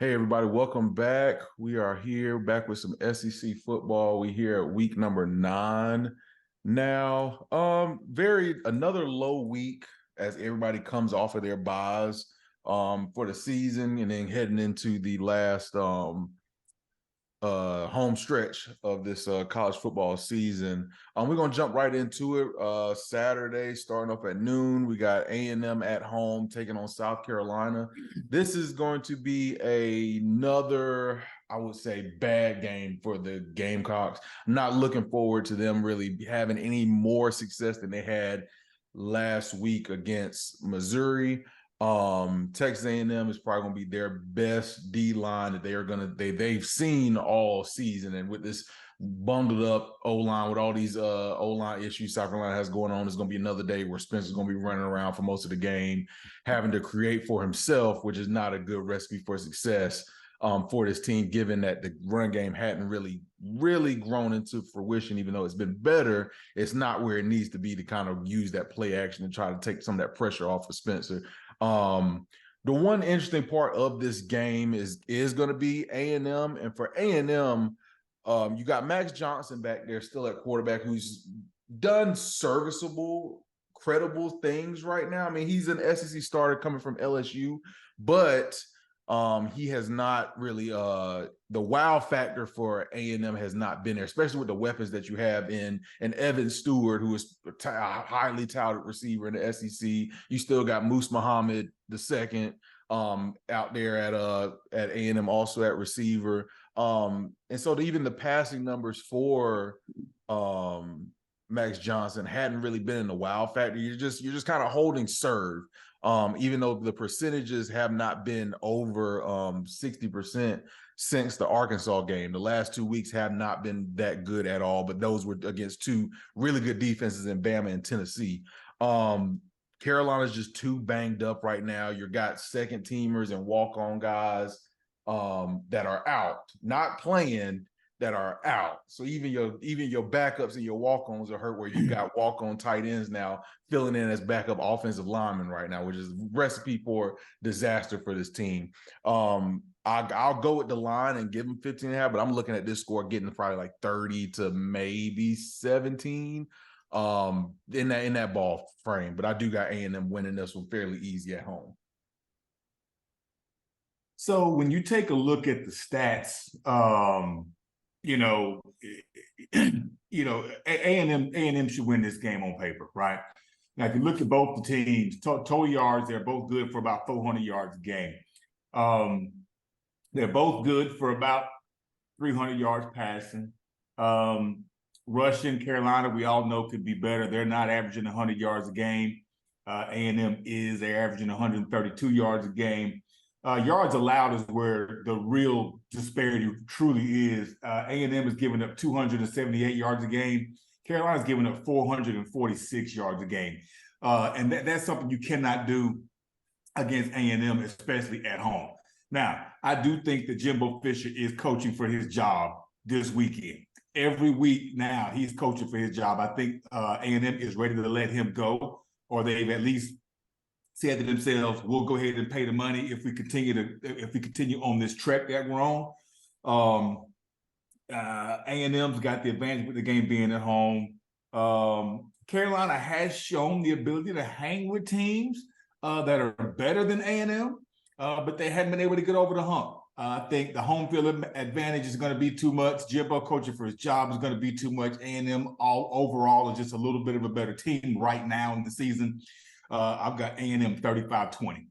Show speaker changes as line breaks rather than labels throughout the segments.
Hey everybody, welcome back. We are here back with some SEC football. We here at week number 9 now. Very another low week as everybody comes off of their buys for the season and then heading into the last home stretch of this college football season. We're gonna jump right into it. Saturday starting up at noon, we got A&M at home taking on South Carolina. This is going to be another, I would say, bad game for the Gamecocks. I'm not looking forward to them really having any more success than they had last week against Missouri. Texas A&M is probably going to be their best D line that they've seen all season, and with this bundled up O line with all these O line issues South Carolina has going on, it's going to be another day where Spencer's going to be running around for most of the game, having to create for himself, which is not a good recipe for success for this team, given that the run game hadn't really grown into fruition. Even though it's been better, it's not where it needs to be to kind of use that play action and try to take some of that pressure off of Spencer. The one interesting part of this game is going to be A&M, and for A&M, you got Max Johnson back there still at quarterback, who's done serviceable, credible things right now. I mean, he's an SEC starter coming from LSU, but he has not really the wow factor for A&M has not been there, especially with the weapons that you have in Evan Stewart, who is a highly touted receiver in the SEC. You still got Moose Muhammad II out there at A&M, also at receiver. And so even the passing numbers for Max Johnson hadn't really been in the wow factor. You're just kind of holding serve. Even though the percentages have not been over 60% since the Arkansas game. The last 2 weeks have not been that good at all, but those were against two really good defenses in Bama and Tennessee. Carolina's just too banged up right now. You've got second teamers and walk-on guys that are out, not playing, that are out. So even your backups and your walk-ons are hurt, where you've got walk-on tight ends now filling in as backup offensive linemen right now, which is a recipe for disaster for this team. I'll go with the line and give them 15.5, but I'm looking at this score getting probably like 30 to maybe 17 in that ball frame. But I do got A&M winning this one fairly easy at home.
So when you take a look at the stats, A&M should win this game on paper, right? Now, if you look at both the teams, total yards, they're both good for about 400 yards a game. They're both good for about 300 yards passing. Rushing, Carolina, we all know, could be better. They're not averaging 100 yards a game. A&M is. They're averaging 132 yards a game. Yards allowed is where the real disparity truly is. A&M is giving up 278 yards a game. Carolina's giving up 446 yards a game. And that's something you cannot do against A&M, especially at home. Now, I do think that Jimbo Fisher is coaching for his job this weekend. Every week now, he's coaching for his job. I think A&M is ready to let him go, or they've at least said to themselves, we'll go ahead and pay the money if we continue on this trek that we're on. A&M's got the advantage with the game being at home. Carolina has shown the ability to hang with teams that are better than A&M, but they hadn't been able to get over the hump. I think the home field advantage is going to be too much. Jimbo coaching for his job is going to be too much. A&M overall is just a little bit of a better team right now in the season. I've got A&M 35-20.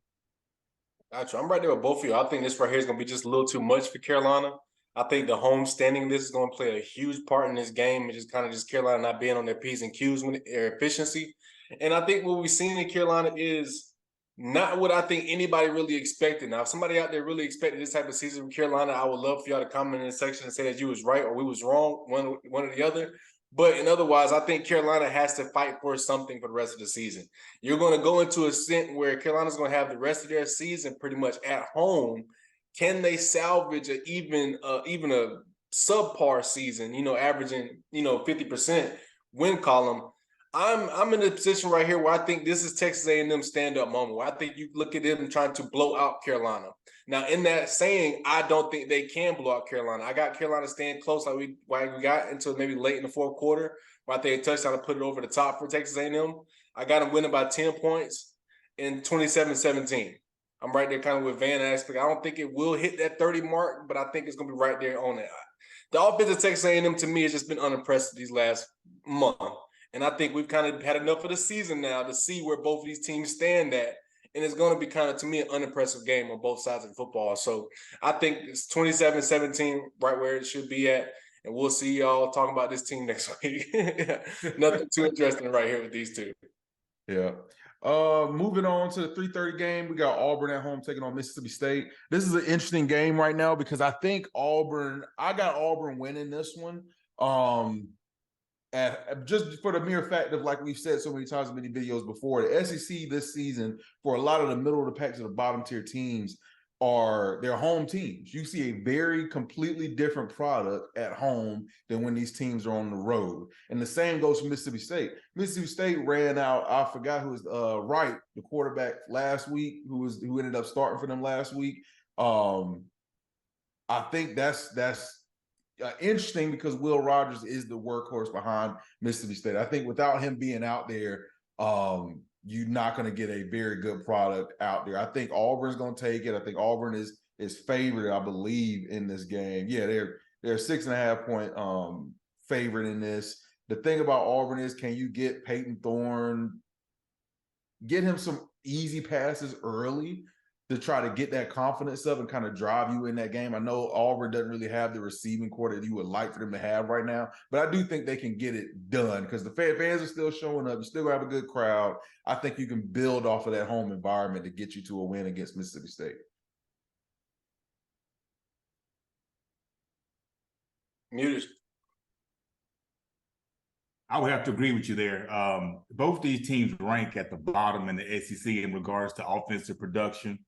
Gotcha. I'm right there with both of you. I think this right here is going to be just a little too much for Carolina. I think the home standing this is going to play a huge part in this game. It's just kind of just Carolina not being on their P's and Q's with their efficiency. And I think what we've seen in Carolina is not what I think anybody really expected. Now, if somebody out there really expected this type of season from Carolina, I would love for y'all to comment in the section and say that you was right or we was wrong, one or the other. But in otherwise, I think Carolina has to fight for something for the rest of the season. You're going to go into a stint where Carolina's going to have the rest of their season pretty much at home. Can they salvage even a subpar season, averaging, 50% win column? I'm in a position right here where I think this is Texas A&M stand-up moment, where I think you look at them trying to blow out Carolina. Now, in that saying, I don't think they can blow out Carolina. I got Carolina staying close like we got until maybe late in the fourth quarter, where I think a touchdown to put it over the top for Texas A&M. I got them winning by 10 points in 27-17. I'm right there kind of with Van aspect. I don't think it will hit that 30 mark, but I think it's going to be right there on it. The offense of Texas A&M, to me, has just been unimpressive these last month. And I think we've kind of had enough of the season now to see where both of these teams stand at. And it's going to be kind of, to me, an unimpressive game on both sides of the football. So I think it's 27-17, right where it should be at. And we'll see y'all talking about this team next week. Nothing too interesting right here with these two.
Yeah. Moving on to the 3:30 game, we got Auburn at home taking on Mississippi State. This is an interesting game right now because I think I got Auburn winning this one. And just for the mere fact of, like we've said so many times in many videos before, the SEC this season, for a lot of the middle of the pack to the bottom tier teams, are their home teams. You see a very completely different product at home than when these teams are on the road. And the same goes for Mississippi State. Mississippi State ran out, I forgot who was Wright, the quarterback last week, who ended up starting for them last week. I think that's interesting because Will Rogers is the workhorse behind Mississippi State. I think without him being out there, you're not going to get a very good product out there. I think Auburn's going to take it. I think Auburn is favored, I believe, in this game. Yeah, they're 6.5 point favorite in this. The thing about Auburn is, can you get Peyton Thorne, get him some easy passes early to try to get that confidence up and kind of drive you in that game? I know Auburn doesn't really have the receiving core that you would like for them to have right now, but I do think they can get it done because the fans are still showing up. You still have a good crowd. I think you can build off of that home environment to get you to a win against Mississippi State.
Muted.
I would have to agree with you there. Both these teams rank at the bottom in the SEC in regards to offensive production.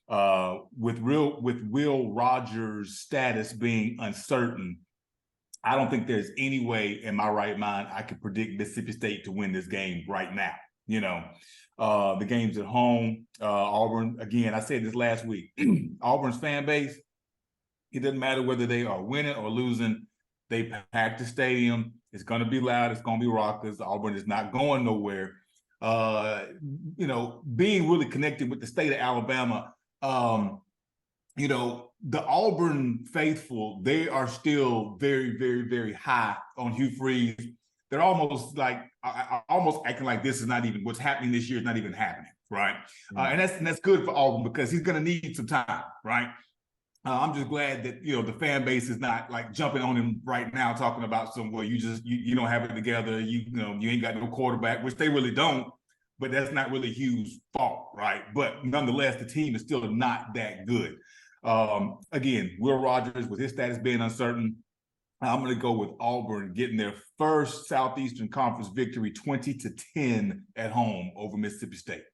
With Will Rogers' status being uncertain, I don't think there's any way in my right mind I could predict Mississippi State to win this game right now. You know, the game's at home. Auburn, again, I said this last week, Auburn's fan base, it doesn't matter whether they are winning or losing, they pack the stadium. It's going to be loud. It's going to be raucous. Auburn is not going nowhere. You know, being really connected with the state of Alabama, you know, the Auburn faithful, they are still very, very, very high on Hugh Freeze. They're almost like, almost acting like this is not even, what's happening this year is not even happening, right? And that's good for Auburn because he's going to need some time, right? I'm just glad that, you know, the fan base is not like jumping on him right now, talking about well, you don't have it together. You know, you ain't got no quarterback, which they really don't, but that's not really Hugh's fault, right? But nonetheless, the team is still not that good. Again, Will Rogers, with his status being uncertain, I'm going to go with Auburn getting their first Southeastern Conference victory 20-10 at home over Mississippi State.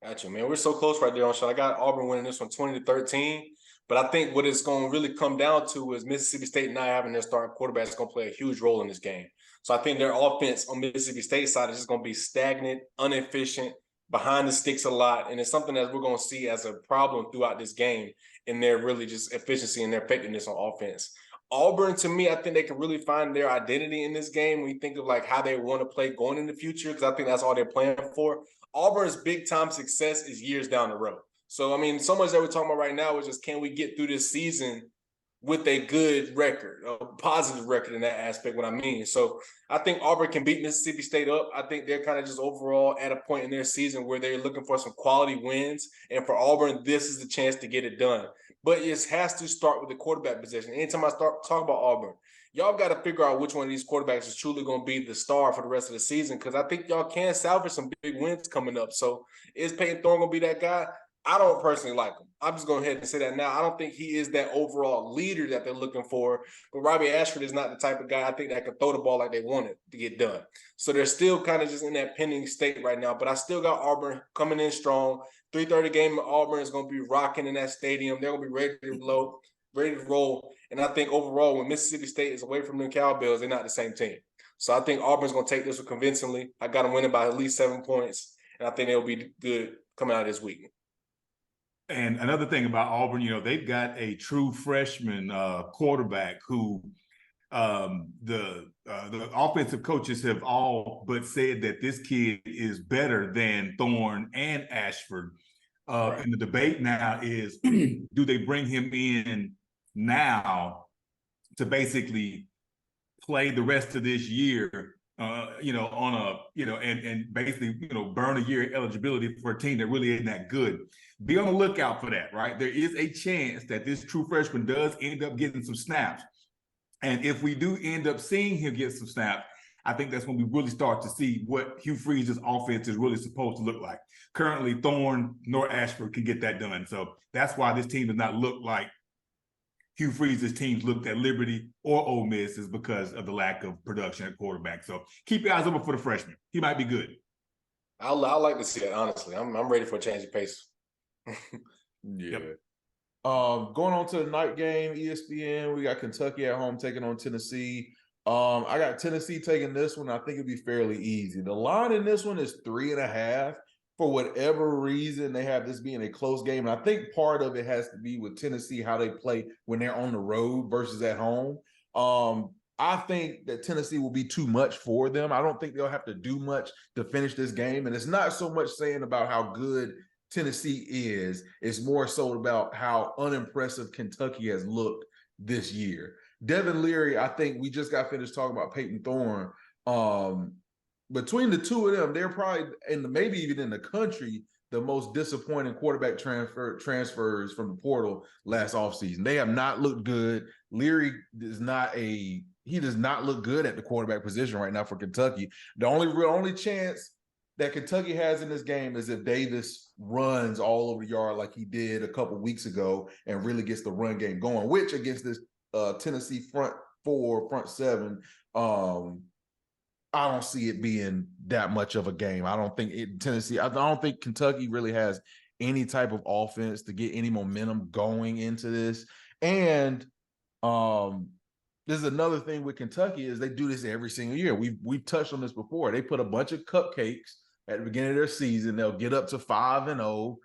Gotcha, man. We're so close right there on shot. I got Auburn winning this one 20-13. But I think what it's going to really come down to is Mississippi State not having their starting quarterback is going to play a huge role in this game. So I think their offense on Mississippi State side is just going to be stagnant, inefficient, behind the sticks a lot. And it's something that we're going to see as a problem throughout this game in their really just efficiency and their effectiveness on offense. Auburn, to me, I think they can really find their identity in this game when you think of like how they want to play going in the future, because I think that's all they're playing for. Auburn's big-time success is years down the road. So, I mean, so much that we're talking about right now is just, can we get through this season with a good record, a positive record in that aspect, what I mean. So I think Auburn can beat Mississippi State up. I think they're kind of just overall at a point in their season where they're looking for some quality wins. And for Auburn, this is the chance to get it done. But it has to start with the quarterback position. Anytime I start talking about Auburn, y'all got to figure out which one of these quarterbacks is truly going to be the star for the rest of the season, because I think y'all can salvage some big wins coming up. So is Peyton Thorne going to be that guy? I don't personally like him. I'm just going to go ahead and say that now. I don't think he is that overall leader that they're looking for. But Robbie Ashford is not the type of guy I think that can throw the ball like they want it to get done. So they're still kind of just in that pending state right now. But I still got Auburn coming in strong. 3:30 game, Auburn is going to be rocking in that stadium. They're going to be ready to roll. And I think overall, when Mississippi State is away from the Cowbells, they're not the same team. So I think Auburn's going to take this one convincingly. I got them winning by at least 7 points, and I think they'll be good coming out of this week.
And another thing about Auburn, you know, they've got a true freshman quarterback who the offensive coaches have all but said that this kid is better than Thorne and Ashford. Right. And the debate now is, do they bring him in now to basically play the rest of this year, you know, on a, you know, and basically, you know, burn a year of eligibility for a team that really isn't that good. Be on the lookout for that, right? There is a chance that this true freshman does end up getting some snaps. And if we do end up seeing him get some snaps, I think that's when we really start to see what Hugh Freeze's offense is really supposed to look like. Currently, Thorne nor Ashford can get that done. So that's why this team does not look like Hugh Freeze's teams looked at Liberty or Ole Miss, is because of the lack of production at quarterback. So keep your eyes open for the freshman. He might be good.
I'll like to see that, honestly. I'm ready for a change of pace.
Yeah. Yep. Going on to the night game, ESPN, we got Kentucky at home taking on Tennessee. I got Tennessee taking this one. I think it'd be fairly easy. The line in this one is 3.5. For whatever reason, they have this being a close game. And I think part of it has to be with Tennessee, how they play when they're on the road versus at home. I think that Tennessee will be too much for them. I don't think they'll have to do much to finish this game. And it's not so much saying about how good Tennessee is. It's more so about how unimpressive Kentucky has looked this year. Devin Leary, I think we just got finished talking about Peyton Thorne. Between the two of them, they're probably, and maybe even in the country, the most disappointing quarterback transfers from the portal last offseason. They have not looked good. Leary does not look good at the quarterback position right now for Kentucky. The only chance that Kentucky has in this game is if Davis runs all over the yard like he did a couple weeks ago and really gets the run game going, which against this Tennessee front seven, I don't see it being that much of a game. I don't think I don't think Kentucky really has any type of offense to get any momentum going into this. And there's another thing with Kentucky is they do this every single year. We've touched on this before. They put a bunch of cupcakes at the beginning of their season. They'll get up to 5-0.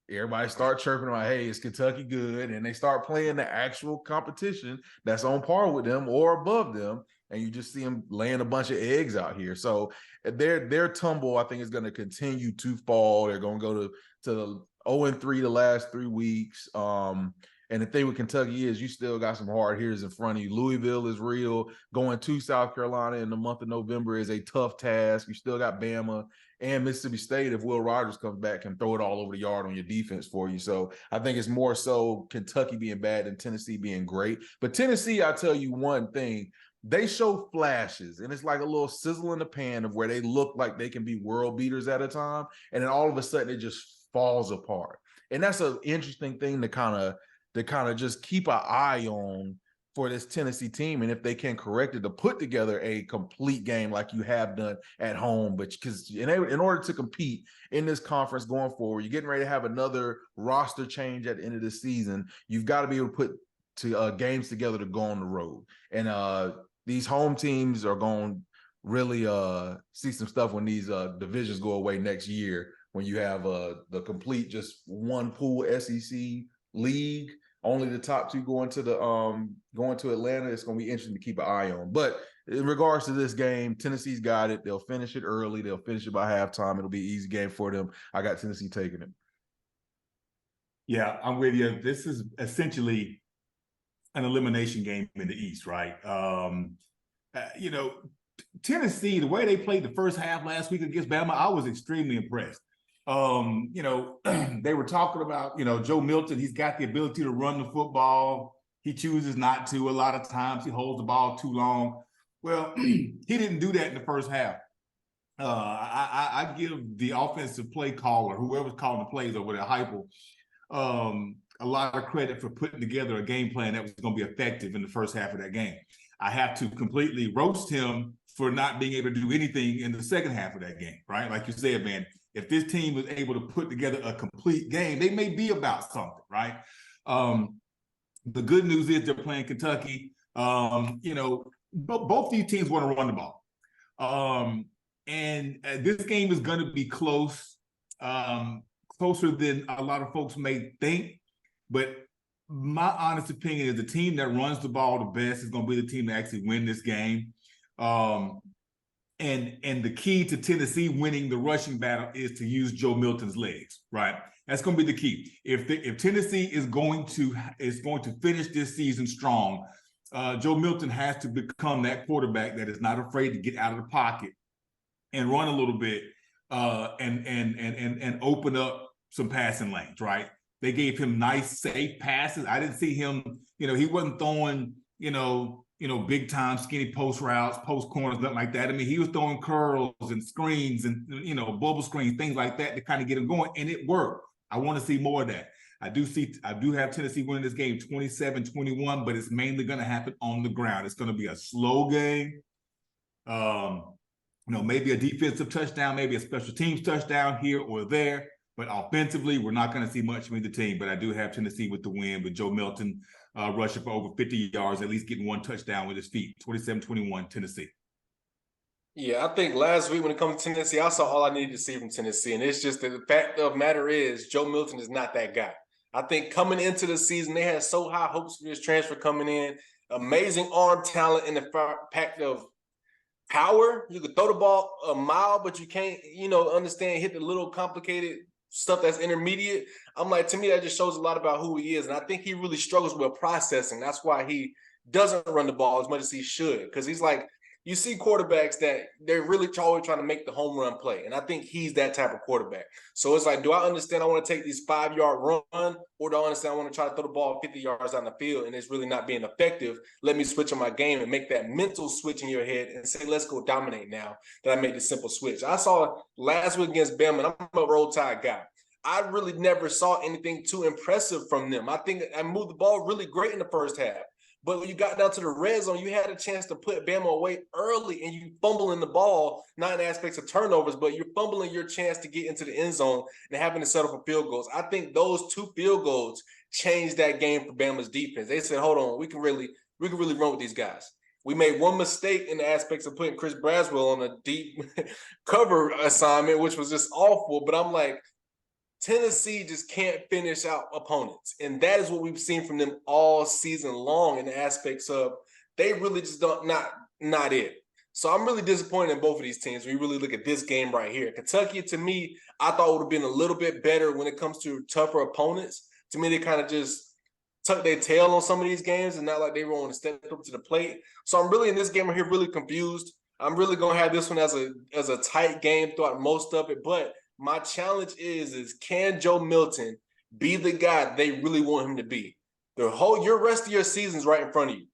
Everybody start chirping about, hey, is Kentucky good? And they start playing the actual competition that's on par with them or above them. And you just see them laying a bunch of eggs out here. So their tumble, I think, is going to continue to fall. They're going to go to 0-3 the last 3 weeks. And the thing with Kentucky is you still got some hard hitters in front of you. Louisville is real. Going to South Carolina in the month of November is a tough task. You still got Bama and Mississippi State, if Will Rogers comes back, and throw it all over the yard on your defense for you. So I think it's more so Kentucky being bad than Tennessee being great. But Tennessee, I'll tell you one thing. They show flashes, and it's like a little sizzle in the pan of where they look like they can be world beaters at a time, and then all of a sudden it just falls apart. And that's an interesting thing to kind of just keep an eye on for this Tennessee team, and if they can correct it, to put together a complete game like you have done at home. But because in order to compete in this conference going forward, you're getting ready to have another roster change at the end of the season. You've got to be able to put games together to go on the road. And these home teams are going to really see some stuff when these divisions go away next year, when you have the complete just one pool SEC league, only the top two going to Atlanta. It's going to be interesting to keep an eye on. But in regards to this game, Tennessee's got it. They'll finish it early. They'll finish it by halftime. It'll be an easy game for them. I got Tennessee taking it.
Yeah, I'm with you. This is essentially an elimination game in the East, right? Tennessee, the way they played the first half last week against Bama, I was extremely impressed. They were talking about, Joe Milton, he's got the ability to run the football. He chooses not to. A lot of times he holds the ball too long. Well, he didn't do that in the first half. I give the offensive play caller, whoever's calling the plays over there, Heupel, a lot of credit for putting together a game plan that was going to be effective in the first half of that game. I have to completely roast him for not being able to do anything in the second half of that game, right? Like you said, man, if this team was able to put together a complete game, they may be about something, right? The good news is they're playing Kentucky. Both these teams want to run the ball. This game is going to be close, closer than a lot of folks may think. But my honest opinion is the team that runs the ball the best is going to be the team that actually win this game. And the key to Tennessee winning the rushing battle is to use Joe Milton's legs, right? That's going to be the key. If Tennessee is going to finish this season strong, Joe Milton has to become that quarterback that is not afraid to get out of the pocket and run a little bit, and open up some passing lanes, right? They gave him nice, safe passes. I didn't see him, he wasn't throwing, big time skinny post routes, post corners, nothing like that. I mean, he was throwing curls and screens and, bubble screens, things like that to kind of get him going, and it worked. I want to see more of that. I do have Tennessee winning this game 27-21, but it's mainly going to happen on the ground. It's going to be a slow game. Maybe a defensive touchdown, maybe a special teams touchdown here or there. But offensively, we're not going to see much from either team. But I do have Tennessee with the win, with Joe Milton rushing for over 50 yards, at least getting one touchdown with his feet. 27-21, Tennessee.
Yeah, I think last week when it comes to Tennessee, I saw all I needed to see from Tennessee. And it's just that the fact of the matter is Joe Milton is not that guy. I think coming into the season, they had so high hopes for this transfer coming in. Amazing arm talent in the fact of power. You could throw the ball a mile, but you can't, understand, hit the little complicated stuff that's intermediate. I'm like, to me, that just shows a lot about who he is. And I think he really struggles with processing. That's why he doesn't run the ball as much as he should. Because he's like, you see quarterbacks that they're really always trying to make the home run play. And I think he's that type of quarterback. So it's like, do I understand I want to take these 5-yard run, or do I understand I want to try to throw the ball 50 yards down the field and it's really not being effective? Let me switch on my game and make that mental switch in your head and say, let's go dominate now that I made the simple switch. I saw last week against Bama, and I'm a Roll Tide guy. I really never saw anything too impressive from them. I think I moved the ball really great in the first half. But when you got down to the red zone, you had a chance to put Bama away early, and you fumbling the ball, not in aspects of turnovers, but you're fumbling your chance to get into the end zone and having to settle for field goals. I think those 2 field goals changed that game for Bama's defense. They said, hold on, we can really run with these guys. We made one mistake in the aspects of putting Chris Braswell on a deep cover assignment, which was just awful. But I'm like, Tennessee just can't finish out opponents. And that is what we've seen from them all season long in the aspects of they really just not it. So I'm really disappointed in both of these teams when you really look at this game right here. Kentucky, to me, I thought would have been a little bit better when it comes to tougher opponents. To me, they kind of just tuck their tail on some of these games and not like they want to step up to the plate. So I'm really in this game right here really confused. I'm really going to have this one as a tight game throughout most of it, but my challenge is can Joe Milton be the guy they really want him to be? Your rest of your season's right in front of you.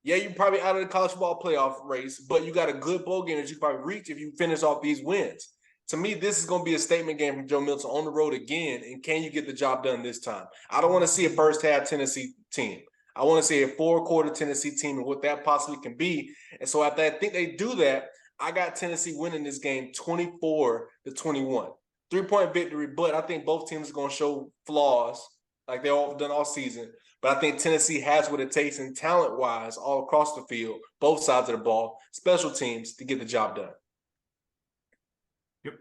Yeah, you're probably out of the college football playoff race, but you got a good bowl game that you can probably reach if you finish off these wins. To me, this is going to be a statement game from Joe Milton on the road again, and can you get the job done this time? I don't want to see a first-half Tennessee team. I want to see a 4-quarter Tennessee team and what that possibly can be. And so after I think they do that, I got Tennessee winning this game 24-21. 3-point victory, but I think both teams are going to show flaws like they've all done all season. But I think Tennessee has what it takes in talent-wise all across the field, both sides of the ball, special teams to get the job done.
Yep.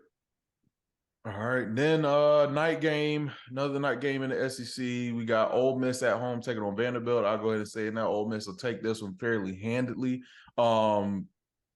All right. Then another night game in the SEC. We got Ole Miss at home taking on Vanderbilt. I'll go ahead and say now Ole Miss will take this one fairly handedly.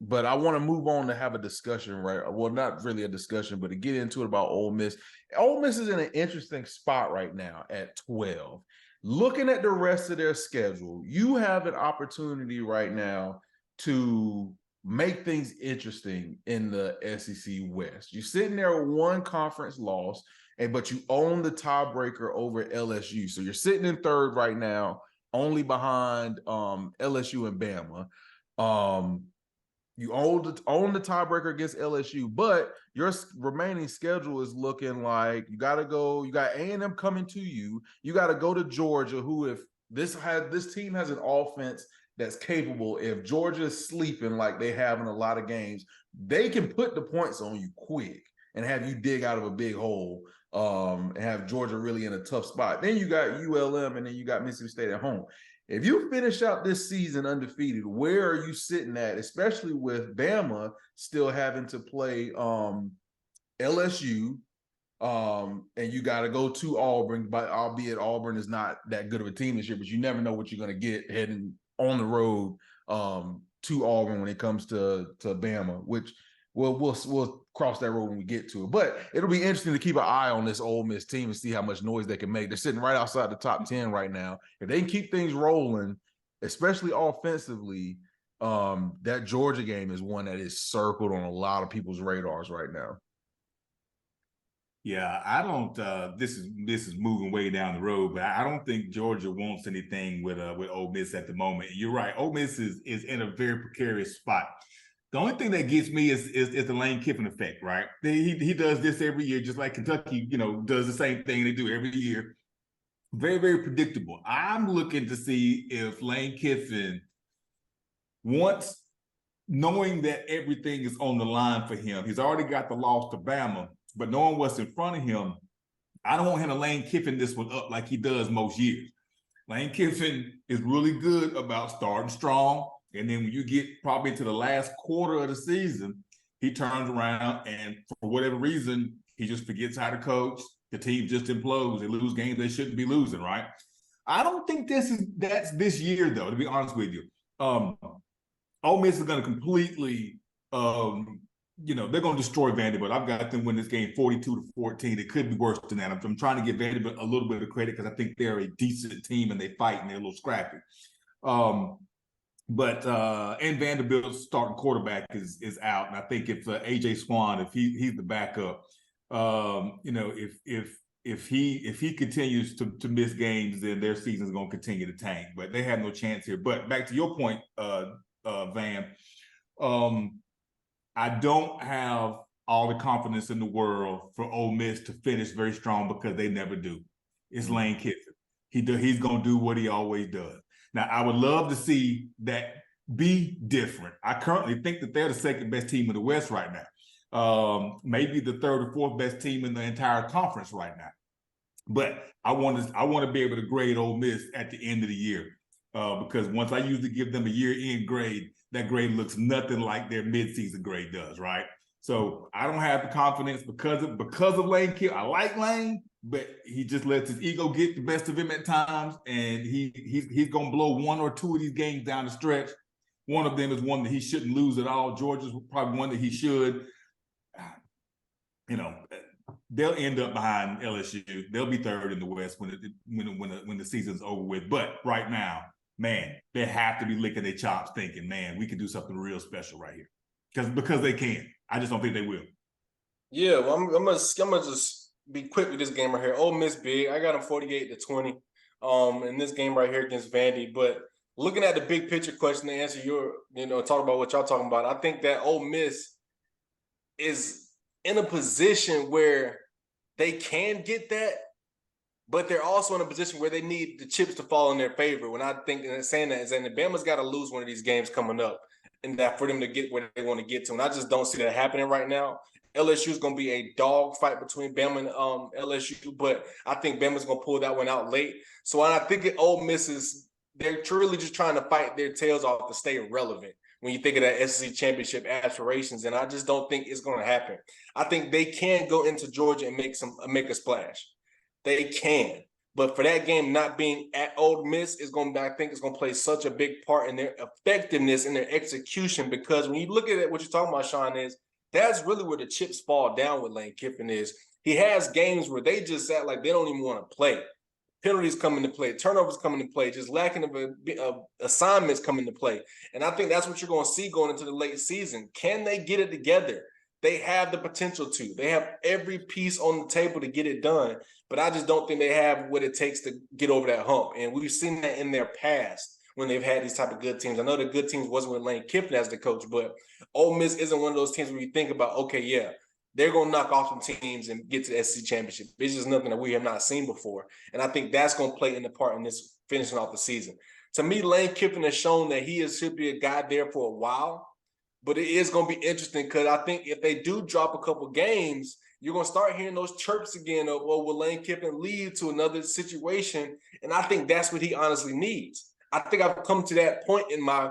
But I want to move on to have a discussion, right? Well, not really a discussion, but to get into it about Ole Miss. Ole Miss is in an interesting spot right now at 12. Looking at the rest of their schedule, you have an opportunity right now to make things interesting in the SEC West. You're sitting there with 1 conference loss, but you own the tiebreaker over LSU. So you're sitting in 3rd right now, only behind LSU and Bama. You own the tiebreaker against LSU, but your remaining schedule is looking like you got A&M coming to you. You got to go to Georgia, who if this team has an offense that's capable, if Georgia is sleeping like they have in a lot of games, they can put the points on you quick. and have you dig out of a big hole, and have Georgia really in a tough spot. Then you got ULM, and then you got Mississippi State at home. If you finish out this season undefeated, where are you sitting at, especially with Bama still having to play LSU, and you got to go to Auburn, but albeit Auburn is not that good of a team this year, but you never know what you're going to get heading on the road to Auburn when it comes to Bama, which we'll cross that road when we get to it. But it'll be interesting to keep an eye on this Ole Miss team and see how much noise they can make. They're sitting right outside the top 10 right now. If they can keep things rolling, especially offensively, that Georgia game is one that is circled on a lot of people's radars right now.
Yeah, I don't. This is moving way down the road, but I don't think Georgia wants anything with Ole Miss at the moment. You're right. Ole Miss is in a very precarious spot. The only thing that gets me is the Lane Kiffin effect, right? He does this every year, just like Kentucky, does the same thing they do every year. Very, very predictable. I'm looking to see if Lane Kiffin wants, knowing that everything is on the line for him. He's already got the loss to Bama. But knowing what's in front of him, I don't want him to Lane Kiffin this one up like he does most years. Lane Kiffin is really good about starting strong. And then when you get probably into the last quarter of the season, he turns around and for whatever reason, he just forgets how to coach. The team just implodes. They lose games they shouldn't be losing, right? I don't think that's this year, though, to be honest with you. Ole Miss is going to completely they're going to destroy Vanderbilt. I've got them win this game 42-14. It could be worse than that. I'm trying to give Vanderbilt a little bit of credit because I think they're a decent team and they fight and they're a little scrappy. But Vanderbilt's starting quarterback is out, and I think if AJ Swan, if he's the backup, if he continues to miss games, then their season's going to continue to tank. But they have no chance here. But back to your point, Van. I don't have all the confidence in the world for Ole Miss to finish very strong because they never do. It's Lane Kiffin. He's going to do what he always does. Now, I would love to see that be different. I currently think that they're the second best team in the West right now. Maybe the third or fourth best team in the entire conference right now. But I want to be able to grade Ole Miss at the end of the year because once I usually give them a year-end grade, that grade looks nothing like their midseason grade does, right? So I don't have the confidence because of Lane Kiffin. I like Lane, but he just lets his ego get the best of him at times, and he's gonna blow one or two of these games down the stretch. One of them is one that he shouldn't lose at all. Georgia's probably one that he should. They'll end up behind LSU. They'll be third in the West when the season's over with. But right now, man, they have to be licking their chops thinking, man, we can do something real special right here. Because they can. I just don't think they will.
Yeah, well, I'm gonna just be quick with this game right here. Ole Miss big. I got them 48-20 in this game right here against Vandy. But looking at the big picture question to answer talk about what y'all talking about, I think that Ole Miss is in a position where they can get that, but they're also in a position where they need the chips to fall in their favor. When I think saying that is that Bama's got to lose one of these games coming up, and that for them to get where they want to get to. And I just don't see that happening right now. LSU is going to be a dog fight between Bama and LSU, but I think Bama's going to pull that one out late. So I think Ole Miss they're truly just trying to fight their tails off to stay relevant when you think of that SEC championship aspirations, and I just don't think it's going to happen. I think they can go into Georgia and make a splash. They can. But for that game not being at Ole Miss I think it's going to play such a big part in their effectiveness and their execution, because when you look at it, what you're talking about, Sean, is that's really where the chips fall down with Lane Kiffin is. He has games where they just act like they don't even want to play. Penalties come into play, turnovers come into play, just lacking of assignments come into play. And I think that's what you're going to see going into the late season. Can they get it together? They have the potential to. They have every piece on the table to get it done, but I just don't think they have what it takes to get over that hump. And we've seen that in their past when they've had these type of good teams. I know the good teams wasn't with Lane Kiffin as the coach, but Ole Miss isn't one of those teams where you think about, okay, yeah, they're going to knock off some teams and get to the SEC championship. It's just nothing that we have not seen before. And I think that's going to play into part in this finishing off the season. To me, Lane Kiffin has shown that he should be a guy there for a while. But it is going to be interesting because I think if they do drop a couple games, you're going to start hearing those chirps again of, well, will Lane Kiffin lead to another situation? And I think that's what he honestly needs. I think I've come to that point in my,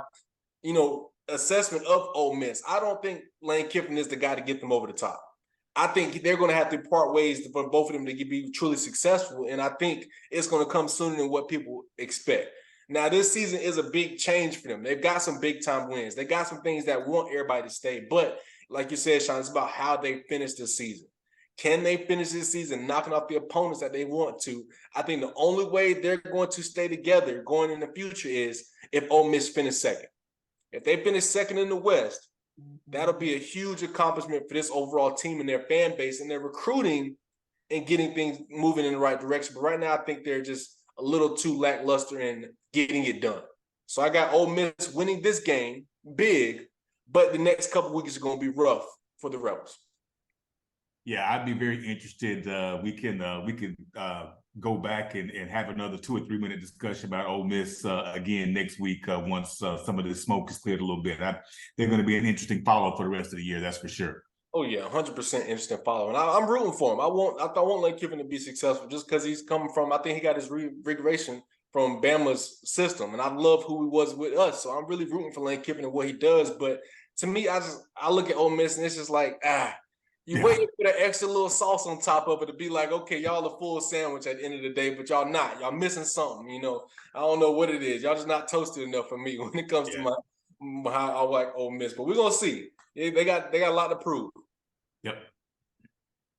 assessment of Ole Miss. I don't think Lane Kiffin is the guy to get them over the top. I think they're going to have to part ways for both of them to be truly successful. And I think it's going to come sooner than what people expect. Now, this season is a big change for them. They've got some big-time wins. They got some things that want everybody to stay. But like you said, Sean, it's about how they finish this season. Can they finish this season knocking off the opponents that they want to? I think the only way they're going to stay together going in the future is if Ole Miss finish second. If they finish second in the West, that'll be a huge accomplishment for this overall team and their fan base and their recruiting and getting things moving in the right direction. But right now, I think they're just a little too lackluster in getting it done. So I got Ole Miss winning this game big, but the next couple of weeks are going to be rough for the Rebels.
Yeah, I'd be very interested. We can go back and have another 2 or 3 minute discussion about Ole Miss again next week once some of the smoke is cleared a little bit. They're going to be an interesting follow for the rest of the year, that's for sure.
Oh yeah, 100% interesting follow, and I'm rooting for him. I want Lane Kiffin to be successful just because he's coming from. I think he got his reinvigoration from Bama's system, and I love who he was with us. So I'm really rooting for Lane Kiffin and what he does. But to me, I look at Ole Miss and it's just like waiting for that extra little sauce on top of it to be like, okay, y'all a full sandwich at the end of the day, but y'all not. Y'all missing something, I don't know what it is. Y'all just not toasted enough for me when it comes to how I like Ole Miss. But we're gonna see. They got a lot to prove.
Yep.